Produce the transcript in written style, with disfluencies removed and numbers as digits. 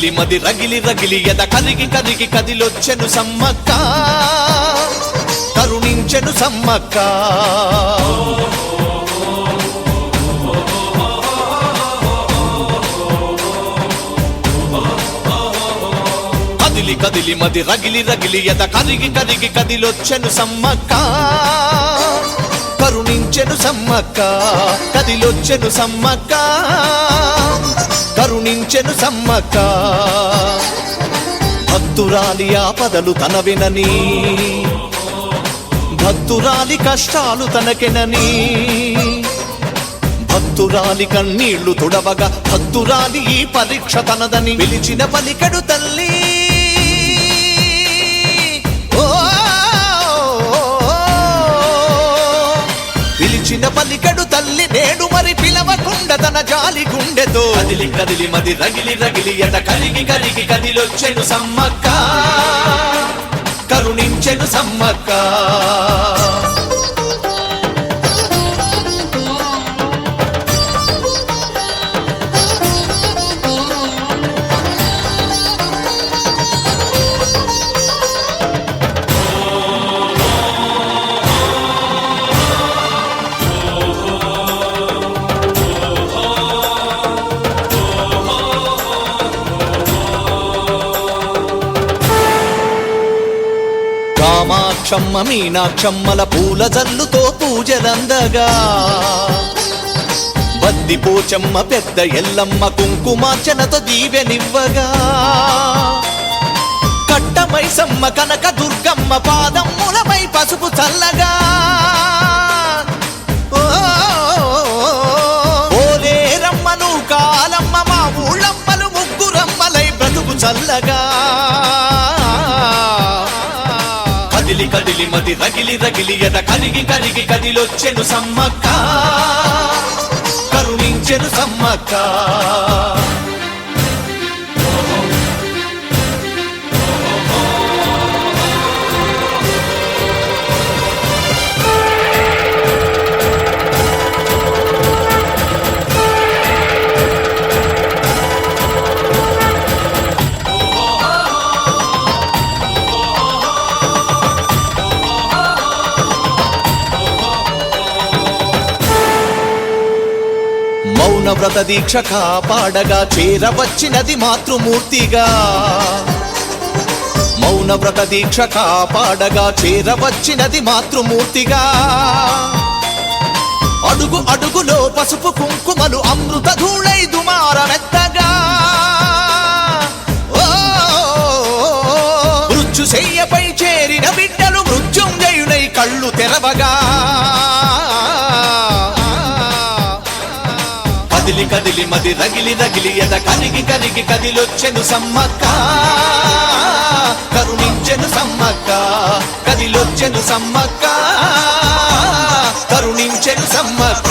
కదిలి మది రగిలి రగిలి ఎద కరిగి కరిగి కదిలొచ్చెను సమ్మక్క కరుణించెను సమ్మక్క కదిలి కదిలి మది రగిలి రగిలి ఎద కరిగి కరిగి కదిలొచ్చెను సమ్మక్క కరుణించెను సమ్మక్క కదిలొచ్చెను సమ్మక్క కరుణించెను సమ్మక్క భక్తురాలి ఆపదలు తనవినని భక్తురాలి కష్టాలు తనకెనని భక్తురాలి కన్నీళ్లు తుడవగా భక్తురాలి ఈ పరీక్ష తనదని పిలిచిన పలికెడు తల్లి పిలిచిన పలికెడు తల్లి నేడు మరి పిలవకుండా తన జాలి గుండెతో కదిలి కదిలి మది రగిలి రగిలి ఎట కరిగి కరిగి కదిలొచ్చెను సమ్మక్క కరుణించెను సమ్మక్క కామాక్షమ్మ మీనాక్షమ్మల పూల జల్లుతో పూజలందగా బద్ది పోచమ్మ పెద్ద ఎల్లమ్మ కుంకుమార్చనతో దీవెనివ్వగా కట్టమైసమ్మ కనక దుర్గమ్మ పాదమ్ములపై పసుపు చల్లగా ఓలేరమ్మను కాలమ్మ మా ఊళ్ళమ్మలు ముగ్గురమ్మలై బ్రతుకు చల్లగా కదిలి కదిలి మది రగిలి రగిలి ఎద కరిగి కరిగి కదిలొచ్చెను సమ్మక్క కరుణించెను సమ్మక్క మౌనవ్రత దీక్ష కాపాడగా చేరవచ్చినది మాతృమూర్తిగా మౌనవ్రత దీక్ష కాపాడగా చేరవచ్చినది మాతృమూర్తిగా అడుగు అడుగులో పసుపు కుంకుమలు అమృత ధూళై దుమారమెత్తగా మృత్యుశయ్యపై చేరిన బిడ్డలు మృత్యుంజయునై కళ్ళు తెరవగా కదిలి కదిలి మది రగిలి రగిలి ఎద కరిగి కరిగి కదిలొచ్చెను సమ్మక్క కరుణించెను సమ్మక్క కదిలొచ్చెను సమ్మక్క కరుణించెను సమ్మక్క